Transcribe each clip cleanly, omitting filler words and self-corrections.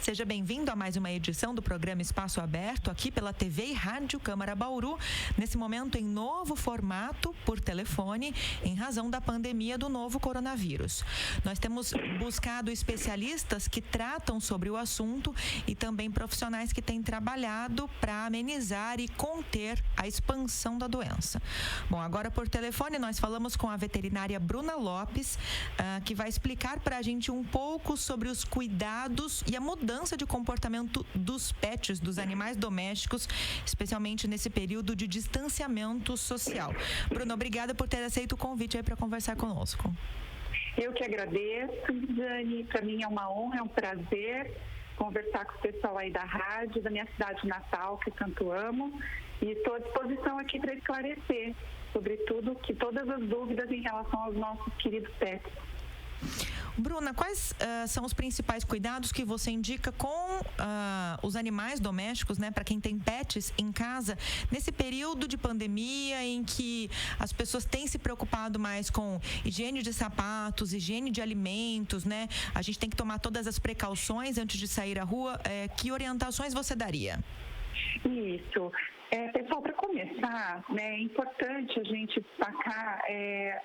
seja bem-vindo a mais uma edição do programa Espaço Aberto, aqui pela TV e Rádio Câmara Bauru, nesse momento em novo formato, por telefone, em razão da pandemia do novo coronavírus. Nós temos buscado especialistas que tratam sobre o assunto e também profissionais que têm trabalhado para amenizar e conter a expansão da doença. Bom, agora por telefone nós falamos com a veterinária Bruna Lopes, que vai explicar para a gente um pouco sobre os cuidados e a mudança de comportamento dos pets, dos animais domésticos, especialmente nesse período de distanciamento social. Bruna, obrigada por ter aceito o convite aí para conversar conosco. Eu que agradeço, Dani. Para mim é uma honra, é um prazer conversar com o pessoal aí da rádio, da minha cidade natal, que tanto amo. E estou à disposição aqui para esclarecer, sobretudo, que todas as dúvidas em relação aos nossos queridos pets. Bruna, quais são os principais cuidados que você indica com os animais domésticos, né, para quem tem pets em casa, nesse período de pandemia em que as pessoas têm se preocupado mais com higiene de sapatos, higiene de alimentos, né? A gente tem que tomar todas as precauções antes de sair à rua. Que orientações você daria? Isso. Pessoal, para começar, né, é importante a gente destacar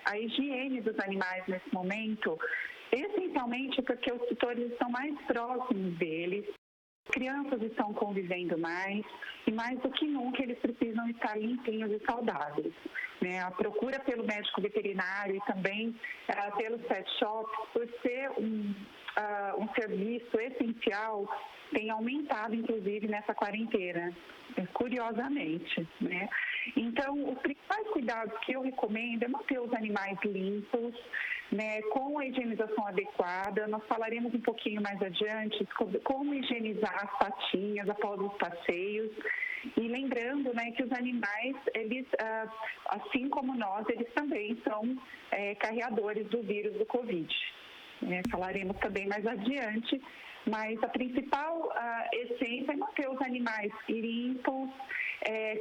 a higiene dos animais nesse momento, essencialmente porque os tutores estão mais próximos deles, crianças estão convivendo mais e mais do que nunca eles precisam estar limpinhos e saudáveis. Né? A procura pelo médico veterinário e também pelos pet shops, por ser um serviço essencial, tem aumentado, inclusive, nessa quarentena, curiosamente, né? Então, os principais cuidados que eu recomendo é manter os animais limpos, né, com a higienização adequada. Nós falaremos um pouquinho mais adiante sobre como higienizar as patinhas após os passeios. E lembrando, né, que os animais, eles, assim como nós, eles também são carreadores do vírus do Covid. Falaremos também mais adiante, mas a principal essência é manter os animais limpos,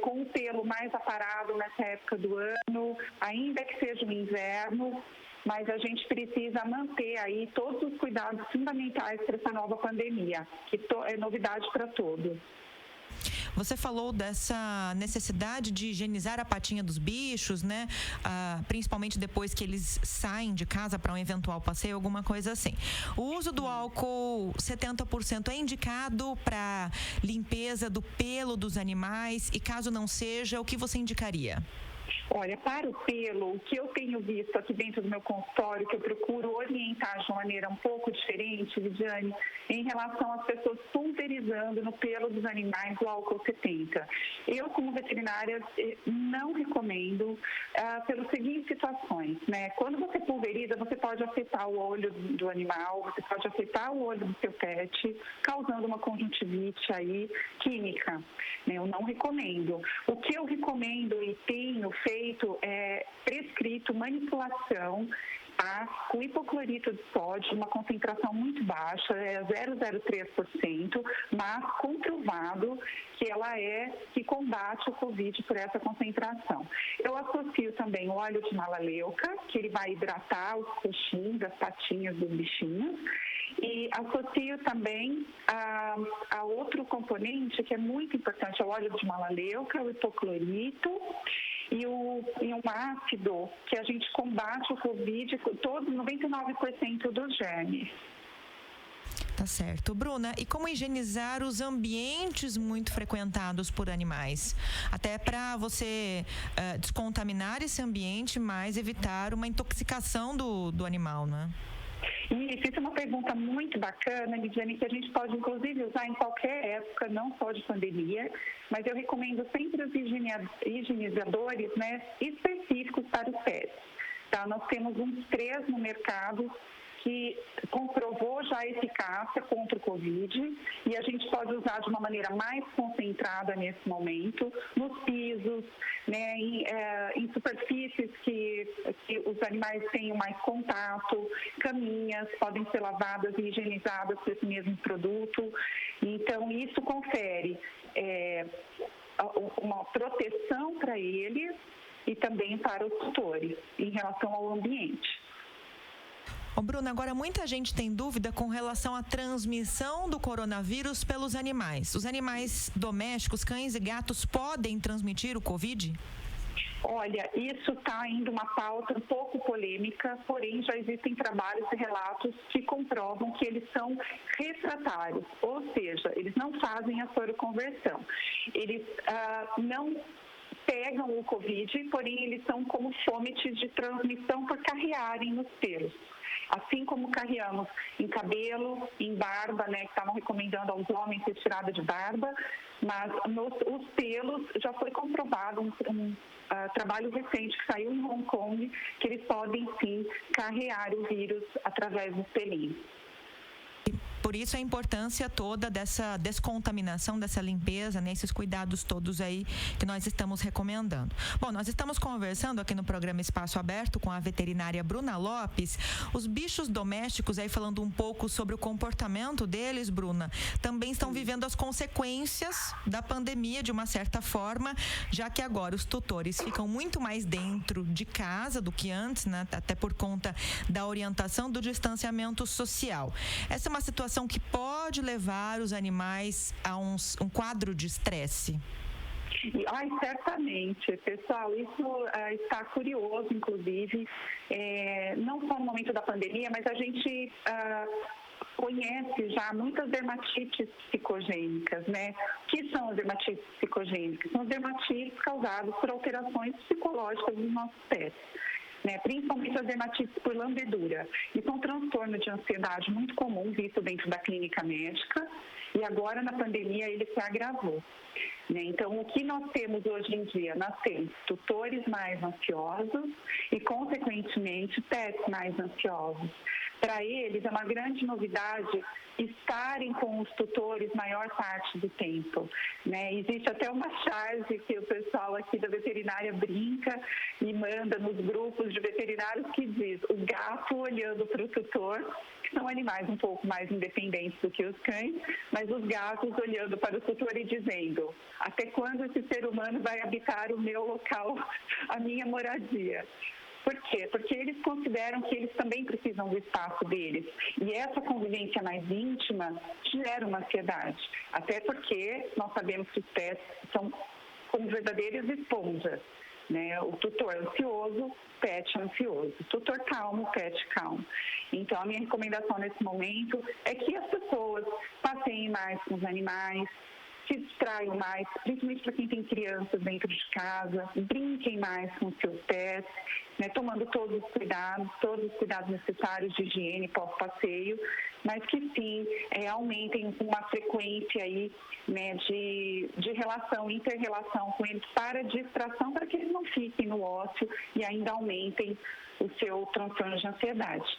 com o pelo mais aparado nessa época do ano, ainda que seja no inverno, mas a gente precisa manter aí todos os cuidados fundamentais para essa nova pandemia, que é novidade para todos. Você falou dessa necessidade de higienizar a patinha dos bichos, né? Principalmente depois que eles saem de casa para um eventual passeio, alguma coisa assim. O uso do álcool 70% é indicado para limpeza do pelo dos animais e, caso não seja, o que você indicaria? Olha, para o pelo, o que eu tenho visto aqui dentro do meu consultório, que eu procuro orientar de uma maneira um pouco diferente, Lidiane, em relação às pessoas pulverizando no pelo dos animais o álcool 70. Eu, como veterinária, não recomendo pelas seguintes situações, né? Quando você pulveriza, você pode afetar o olho do animal, você pode afetar o olho do seu pet, causando uma conjuntivite aí química, né? Eu não recomendo. O que eu recomendo e tenho feito é prescrito manipulação com hipoclorito de sódio, uma concentração muito baixa, 0,03%, mas comprovado que ela que combate o Covid por essa concentração. Eu associo também o óleo de melaleuca, que ele vai hidratar os coxins, as patinhas dos bichinhos, e associo também a outro componente que é muito importante, é o óleo de melaleuca, o hipoclorito, e um ácido que a gente combate o Covid com todos 99% dos germes. Tá certo. Bruna, e como higienizar os ambientes muito frequentados por animais? Até para você descontaminar esse ambiente, mas evitar uma intoxicação do animal, né? Isso é uma pergunta muito bacana, Lidiane, que a gente pode inclusive usar em qualquer época, não só de pandemia, mas eu recomendo sempre os higienizadores, né, específicos para os pets. Tá? Nós temos uns 3 no mercado que comprovou já a eficácia contra o Covid e a gente pode usar de uma maneira mais concentrada nesse momento, nos pisos, né, em superfícies que os animais tenham mais contato, caminhas podem ser lavadas e higienizadas com esse mesmo produto. Então, isso confere uma proteção para eles e também para os tutores em relação ao ambiente. Bruna, agora muita gente tem dúvida com relação à transmissão do coronavírus pelos animais. Os animais domésticos, cães e gatos, podem transmitir o Covid? Olha, isso está ainda uma pauta um pouco polêmica, porém já existem trabalhos e relatos que comprovam que eles são refratários, ou seja, eles não fazem a soroconversão. Eles não pegam o Covid, porém eles são como fomites de transmissão por carrearem nos pelos. Assim como carreamos em cabelo, em barba, né, que estavam recomendando aos homens retirada de barba, mas os pelos já foi comprovado um trabalho recente que saiu em Hong Kong, que eles podem sim carrear o vírus através dos pelinhos. Por isso a importância toda dessa descontaminação, dessa limpeza, né, esses cuidados todos aí que nós estamos recomendando. Bom, nós estamos conversando aqui no programa Espaço Aberto com a veterinária Bruna Lopes. Os bichos domésticos, aí falando um pouco sobre o comportamento deles, Bruna, também estão vivendo as consequências da pandemia de uma certa forma, já que agora os tutores ficam muito mais dentro de casa do que antes, né, até por conta da orientação do distanciamento social. Essa é uma situação que pode levar os animais a um quadro de estresse? Certamente, pessoal, isso está curioso, inclusive, não só no momento da pandemia, mas a gente conhece já muitas dermatites psicogênicas, né? O que são as dermatites psicogênicas? São dermatites causadas por alterações psicológicas dos nossos pets. Né, principalmente as dermatites por lambedura. Isso é um transtorno de ansiedade muito comum visto dentro da clínica médica e agora na pandemia ele se agravou. Né? Então, o que nós temos hoje em dia? Nós temos tutores mais ansiosos e, consequentemente, pets mais ansiosos. Para eles, é uma grande novidade estarem com os tutores maior parte do tempo. Né? Existe até uma charge que o pessoal aqui da veterinária brinca e manda nos grupos de veterinários que diz o gato olhando para o tutor, que são animais um pouco mais independentes do que os cães, mas os gatos olhando para o tutor e dizendo: até quando esse ser humano vai habitar o meu local, a minha moradia? Por quê? Porque eles consideram que eles também precisam do espaço deles. E essa convivência mais íntima gera uma ansiedade. Até porque nós sabemos que os pets são como verdadeiras esponjas. Né? O tutor ansioso, pet ansioso. Tutor calmo, pet calmo. Então, a minha recomendação nesse momento é que as pessoas passeiem mais com os animais, se distraiam mais, principalmente para quem tem crianças dentro de casa, brinquem mais com os seus pets, né, tomando todos os cuidados necessários de higiene pós-passeio, mas que sim, aumentem uma frequência aí, né, de relação, inter-relação com eles para distração, para que eles não fiquem no ócio e ainda aumentem o seu transtorno de ansiedade.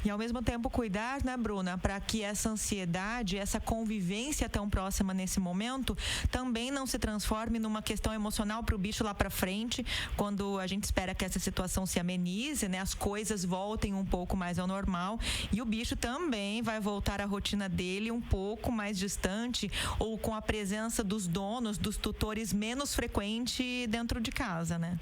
E ao mesmo tempo cuidar, né, Bruna, para que essa ansiedade, essa convivência tão próxima nesse momento também não se transforme numa questão emocional para o bicho lá para frente, quando a gente espera que essa situação se amenize, né, as coisas voltem um pouco mais ao normal e o bicho também vai voltar à rotina dele um pouco mais distante ou com a presença dos donos, dos tutores menos frequente dentro de casa, né?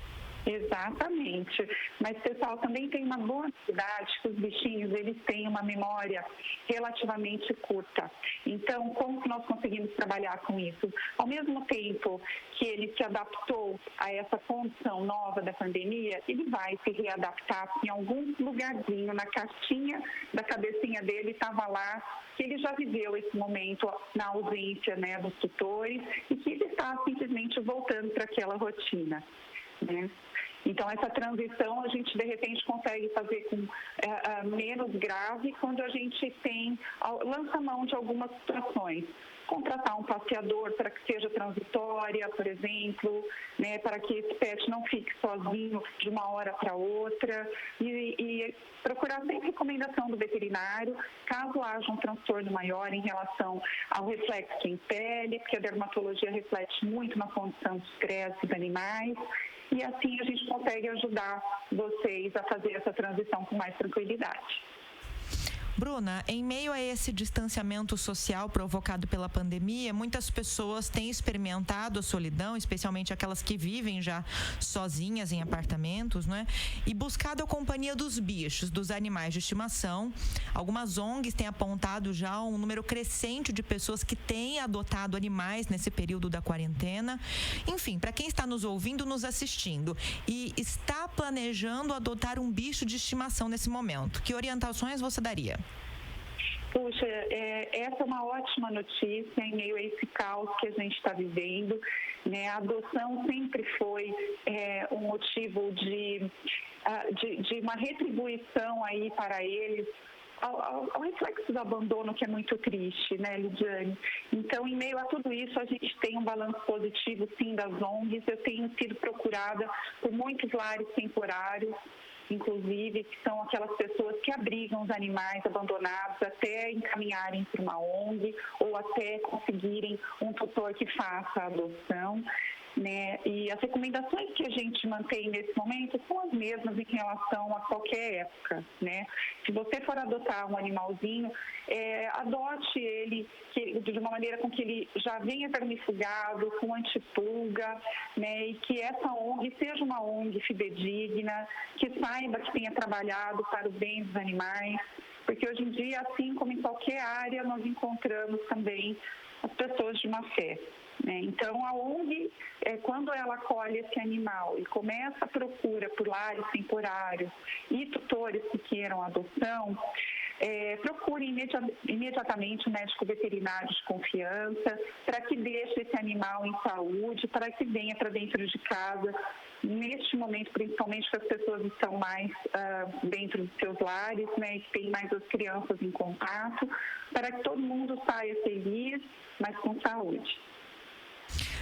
Exatamente, mas pessoal, também tem uma boa novidade que os bichinhos eles têm uma memória relativamente curta. Então, como que nós conseguimos trabalhar com isso? Ao mesmo tempo que ele se adaptou a essa condição nova da pandemia, ele vai se readaptar em algum lugarzinho, na caixinha da cabecinha dele estava lá, que ele já viveu esse momento na ausência, né, dos tutores e que ele está simplesmente voltando para aquela rotina. Né? Então, essa transição a gente, de repente, consegue fazer com menos grave quando a gente lança mão de algumas situações. Contratar um passeador para que seja transitória, por exemplo, né, para que esse pet não fique sozinho de uma hora para outra e procurar sempre recomendação do veterinário, caso haja um transtorno maior em relação ao reflexo em pele, porque a dermatologia reflete muito na condição de estresse dos animais. E assim a gente consegue ajudar vocês a fazer essa transição com mais tranquilidade. Bruna, em meio a esse distanciamento social provocado pela pandemia, muitas pessoas têm experimentado a solidão, especialmente aquelas que vivem já sozinhas em apartamentos, né? E buscado a companhia dos bichos, dos animais de estimação. Algumas ONGs têm apontado já um número crescente de pessoas que têm adotado animais nesse período da quarentena. Enfim, para quem está nos ouvindo, nos assistindo e está planejando adotar um bicho de estimação nesse momento, que orientações você daria? Puxa, essa é uma ótima notícia em meio a esse caos que a gente está vivendo, né? A adoção sempre foi um motivo de uma retribuição aí para eles, ao reflexo do abandono, que é muito triste, né, Lidiane? Então, em meio a tudo isso, a gente tem um balanço positivo, sim, das ONGs. Eu tenho sido procurada por muitos lares temporários, inclusive, que são aquelas pessoas que abrigam os animais abandonados até encaminharem para uma ONG ou até conseguirem um tutor que faça a adoção, né? E as recomendações que a gente mantém nesse momento são as mesmas em relação a qualquer época, né? Se você for adotar um animalzinho, adote ele de uma maneira com que ele já venha vermifugado, com antipulga, né? E que essa ONG seja uma ONG fidedigna, que saiba que tenha trabalhado para o bem dos animais, porque hoje em dia, assim como em qualquer área, nós encontramos também as pessoas de má fé. Então, a ONG, quando ela acolhe esse animal e começa a procura por lares temporários e tutores que queiram adoção, procure imediatamente um médico veterinário de confiança para que deixe esse animal em saúde, para que venha para dentro de casa, neste momento, principalmente que as pessoas estão mais dentro dos seus lares, né, e que tem mais as crianças em contato, para que todo mundo saia feliz, mas com saúde.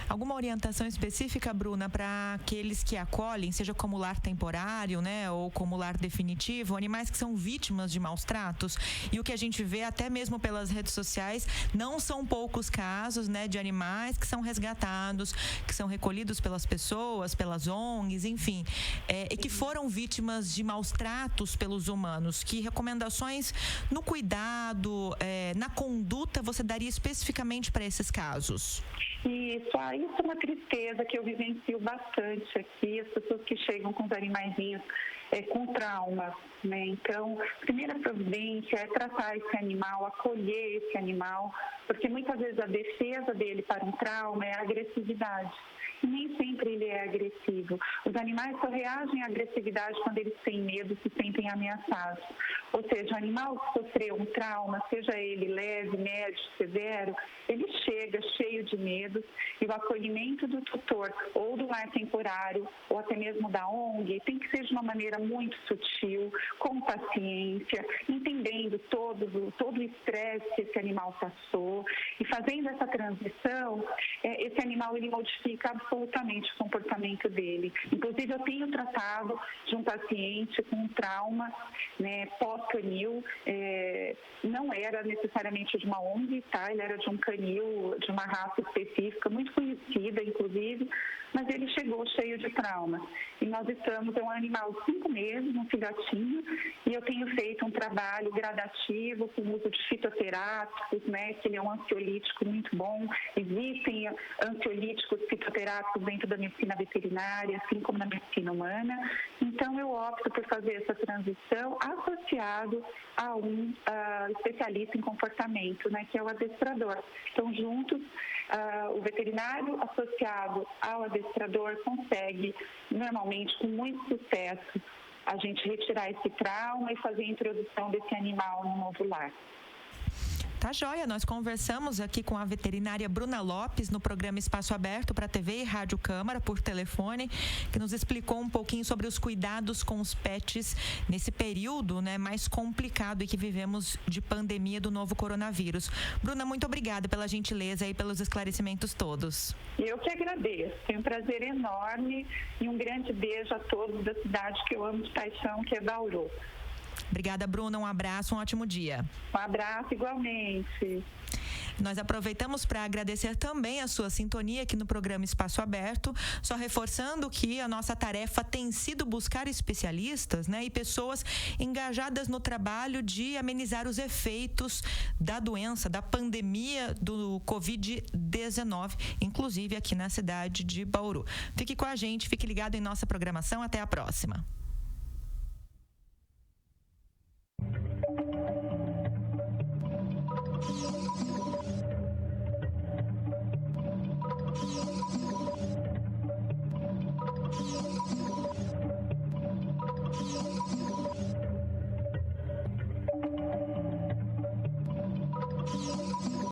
Alguma orientação específica, Bruna, para aqueles que acolhem, seja como lar temporário, né, ou como lar definitivo, animais que são vítimas de maus tratos? E o que a gente vê até mesmo pelas redes sociais, não são poucos casos, né, de animais que são resgatados, que são recolhidos pelas pessoas, pelas ONGs, enfim, e que foram vítimas de maus tratos pelos humanos. Que recomendações no cuidado, na conduta você daria especificamente para esses casos? Isso é uma tristeza que eu vivencio bastante aqui, as pessoas que chegam com os animaizinhos com trauma, né? Então, a primeira providência é tratar esse animal, acolher esse animal, porque muitas vezes a defesa dele para um trauma é a agressividade. E nem sempre ele é agressivo. Os animais só reagem à agressividade quando eles têm medo, se sentem ameaçados. Ou seja, o animal que sofreu um trauma, seja ele leve, médio, severo, ele chega cheio de medos, e o acolhimento do tutor ou do lar temporário, ou até mesmo da ONG, tem que ser de uma maneira muito sutil, com paciência, entendendo todo o estresse que esse animal passou, e fazendo essa transição, esse animal ele modifica absolutamente o comportamento dele. Inclusive, eu tenho tratado de um paciente com um trauma, né, pós-canil, não era necessariamente de uma ONG, tá? Ele era de um canil, de uma raça específica, muito conhecida, inclusive, mas ele chegou cheio de trauma. E nós estamos, é um animal de 5 meses, um filhotinho, e eu tenho feito um trabalho gradativo com o uso de fitoterápicos, né, que ele é um ansiolítico muito bom. Existem ansiolíticos fitoterápicos dentro da medicina veterinária, assim como na medicina humana. Então, eu opto por fazer essa transição associado a um especialista em comportamento, né, que é o adestrador. Então, juntos, o veterinário associado ao adestrador consegue, normalmente, com muito sucesso, a gente retirar esse trauma e fazer a introdução desse animal no novo lar. Tá joia, nós conversamos aqui com a veterinária Bruna Lopes no programa Espaço Aberto para TV e Rádio Câmara por telefone, que nos explicou um pouquinho sobre os cuidados com os pets nesse período, né, mais complicado e que vivemos de pandemia do novo coronavírus. Bruna, muito obrigada pela gentileza e pelos esclarecimentos todos. Eu que agradeço, foi um prazer enorme e um grande beijo a todos da cidade que eu amo de paixão, que é Bauru. Obrigada, Bruna. Um abraço, um ótimo dia. Um abraço igualmente. Nós aproveitamos para agradecer também a sua sintonia aqui no programa Espaço Aberto, só reforçando que a nossa tarefa tem sido buscar especialistas, né, e pessoas engajadas no trabalho de amenizar os efeitos da doença, da pandemia do Covid-19, inclusive aqui na cidade de Bauru. Fique com a gente, fique ligado em nossa programação. Até a próxima.